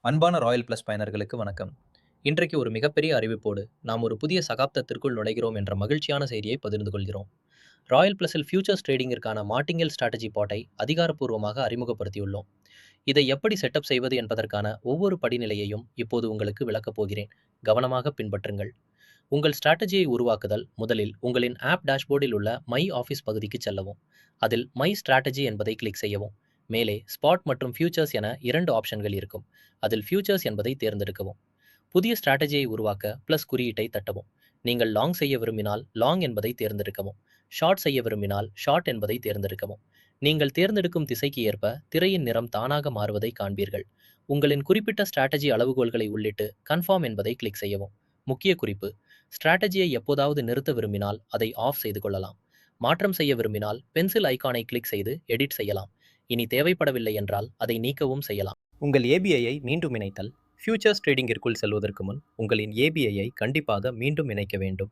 அன்பான Royal plus பயனர்களுக்கு வணக்கம். இன்றைக்கு ஒரு மிகப்பெரிய அறிவிப்போடு நாம் ஒரு புதிய சகாப்தத்திற்குள் நுழைகிறோம் என்ற மகிழ்ச்சியான செய்தியை பகிர்ந்து கொள்கிறோம். ராயல் பிளஸில் ஃபியூச்சர்ஸ் ட்ரேடிங்கிற்கான மார்டிங்கல் ஸ்ட்ராட்டஜி பாட்டை அதிகாரப்பூர்வமாக அறிமுகப்படுத்தியுள்ளோம். இதை எப்படி செட்டப் செய்வது என்பதற்கான ஒவ்வொரு படிநிலையையும் இப்போது உங்களுக்கு விளக்கப் போகிறேன். கவனமாக பின்பற்றுங்கள். உங்கள் ஸ்ட்ராட்டஜியை உருவாக்குதல். முதலில் உங்களின் ஆப் டேஷ்போர்டில் உள்ள மை ஆஃபீஸ் பகுதிக்கு செல்லவும். அதில் மை ஸ்ட்ராட்டஜி என்பதை கிளிக் செய்யவும். மேலே ஸ்பாட் மற்றும் ஃபியூச்சர்ஸ் என இரண்டு ஆப்ஷன்கள் இருக்கும். அதில் ஃபியூச்சர்ஸ் என்பதை தேர்ந்தெடுக்கவும். புதிய ஸ்ட்ராட்டஜியை உருவாக்க ப்ளஸ் குறியீட்டை தட்டவும். நீங்கள் லாங் செய்ய விரும்பினால் லாங் என்பதை தேர்ந்தெடுக்கவும். ஷார்ட் செய்ய விரும்பினால் ஷார்ட் என்பதை தேர்ந்தெடுக்கவும். நீங்கள் தேர்ந்தெடுக்கும் திசைக்கு ஏற்ப திரையின் நிறம் தானாக மாறுவதை காண்பீர்கள். உங்களின் குறிப்பிட்ட ஸ்ட்ராட்டஜி அளவுகோல்களை உள்ளிட்டு கன்ஃபார்ம் என்பதை கிளிக் செய்யவும். முக்கிய குறிப்பு: ஸ்ட்ராட்டஜியை எப்போதாவது நிறுத்த விரும்பினால் அதை ஆஃப் செய்து கொள்ளலாம். மாற்றம் செய்ய விரும்பினால் பென்சில் ஐகானை கிளிக் செய்து எடிட் செய்யலாம். இனி தேவைப்படவில்லை என்றால் அதை நீக்கவும் செய்யலாம். உங்கள் ஏபிஐயை மீண்டும் இணைத்தல். ஃபியூச்சர்ஸ் ட்ரேடிங்கிற்குள் செல்வதற்கு முன் உங்களின் ஏபிஐயை கண்டிப்பாக மீண்டும் இணைக்க வேண்டும்.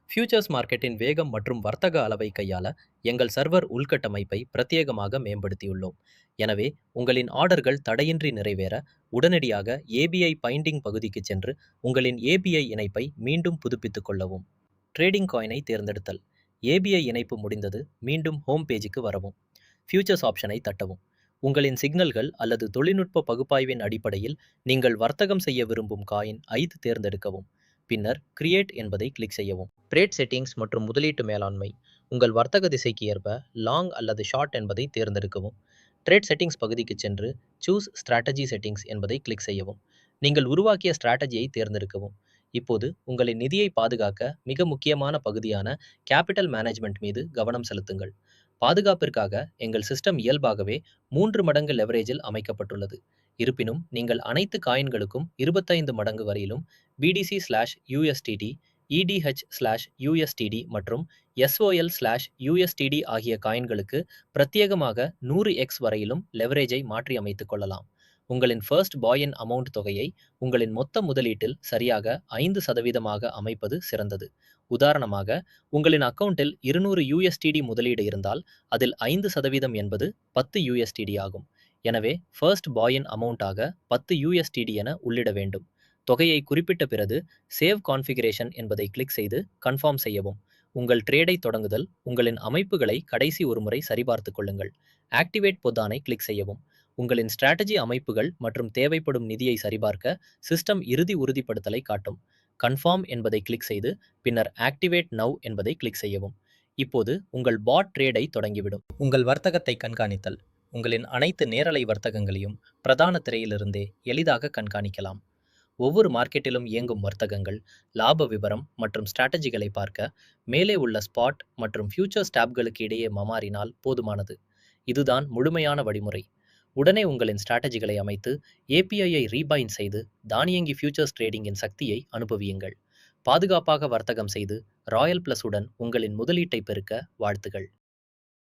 ஃபியூச்சர்ஸ் மார்க்கெட்டின் வேகம் மற்றும் வர்த்தக அளவை கையாள எங்கள் சர்வர் உள்கட்டமைப்பை பிரத்யேகமாக மேம்படுத்தியுள்ளோம். எனவே உங்களின் ஆர்டர்கள் தடையின்றி நிறைவேற உடனடியாக ஏபிஐ பைண்டிங் பகுதிக்கு சென்று உங்களின் ஏபிஐ இணைப்பை மீண்டும் புதுப்பித்துக் கொள்ளவும். ட்ரேடிங் காயினை தேர்ந்தெடுத்தல். ஏபிஐ இணைப்பு முடிந்தது. மீண்டும் ஹோம் பேஜுக்கு வரவும். ஃபியூச்சர்ஸ் ஆப்ஷனை தட்டவும். உங்களின் சிக்னல்கள் அல்லது தொழில்நுட்ப பகுப்பாய்வின் அடிப்படையில் நீங்கள் வர்த்தகம் செய்ய விரும்பும் காயின் ஐத் தேர்ந்தெடுக்கவும். பின்னர் கிரியேட் என்பதை கிளிக் செய்யவும். ட்ரேட் செட்டிங்ஸ் மற்றும் முதலீட்டு மேலாண்மை. உங்கள் வர்த்தக திசைக்கு ஏற்ப லாங் அல்லது ஷார்ட் என்பதை தேர்ந்தெடுக்கவும். ட்ரேட் செட்டிங்ஸ் பகுதிக்கு சென்று சூஸ் ஸ்ட்ராட்டஜி செட்டிங்ஸ் என்பதை கிளிக் செய்யவும். நீங்கள் உருவாக்கிய ஸ்ட்ராட்டஜியை தேர்ந்தெடுக்கவும். இப்போது உங்களின் நிதியை பாதுகாக்க மிக முக்கியமான பகுதியான கேபிட்டல் மேனேஜ்மெண்ட் மீது கவனம் செலுத்துங்கள். பாதுகாப்பிற்காக எங்கள் சிஸ்டம் இயல்பாகவே 3 மடங்கு லெவரேஜில் அமைக்கப்பட்டுள்ளது. இருப்பினும் நீங்கள் அனைத்து காயின்களுக்கும் 25 மடங்கு வரையிலும் BDC/USDT, EDH/USDT மற்றும் SOL/USDT ஆகிய காயின்களுக்கு பிரத்யேகமாக 100x வரையிலும் லெவரேஜை மாற்றி அமைத்துக் கொள்ளலாம். உங்களின் ஃபர்ஸ்ட் பாய்-இன் அமௌண்ட் தொகையை உங்களின் மொத்த முதலீட்டில் சரியாக 5% அமைப்பது சிறந்தது. உதாரணமாக, உங்களின் அக்கவுண்டில் 200 USDT முதலீடு இருந்தால் அதில் 5% என்பது 10 USDT ஆகும். எனவே ஃபர்ஸ்ட் பாய்-இன் அமௌண்ட்டாக 10 USDT என உள்ளிட வேண்டும். தொகையை குறிப்பிட்ட பிறகு சேவ் கான்ஃபிகரேஷன் என்பதை கிளிக் செய்து கன்ஃபார்ம் செய்யவும். உங்கள் ட்ரேடை தொடங்குதல். உங்களின் அமைப்புகளை கடைசி ஒருமுறை சரிபார்த்துக் கொள்ளுங்கள். ஆக்டிவேட் பொத்தானை கிளிக் செய்யவும். உங்களின் ஸ்ட்ராட்டஜி அமைப்புகள் மற்றும் தேவைப்படும் நிதியை சரிபார்க்க சிஸ்டம் இறுதி உறுதிப்படுத்தலை காட்டும். கன்ஃபார்ம் என்பதை கிளிக் செய்து பின்னர் ஆக்டிவேட் நவ் என்பதை கிளிக் செய்யவும். இப்போது உங்கள் பாட் ட்ரேடை தொடங்கிவிடும். உங்கள் வர்த்தகத்தை கண்காணித்தல். உங்களின் அனைத்து நேரலை வர்த்தகங்களையும் பிரதான திரையிலிருந்தே எளிதாக கண்காணிக்கலாம். ஒவ்வொரு மார்க்கெட்டிலும் இயங்கும் வர்த்தகங்கள், லாப விவரம் மற்றும் ஸ்ட்ராட்டஜிகளை பார்க்க மேலே உள்ள ஸ்பாட் மற்றும் ஃபியூச்சர்ஸ் டேப்களுக்கு இடையே மாறினால் போதுமானது. இதுதான் முழுமையான வழிமுறை. உடனே உங்களின் ஸ்ட்ராட்டஜிகளை அமைத்து ஏபிஐயை ரீபைண்ட் செய்து தானியங்கி ஃபியூச்சர்ஸ் ட்ரேடிங்கின் சக்தியை அனுபவியுங்கள். பாதுகாப்பாக வர்த்தகம் செய்து ராயல் பிளஸ் உடன் உங்களின் முதலீட்டை பெருக்க வாழ்த்துகள்.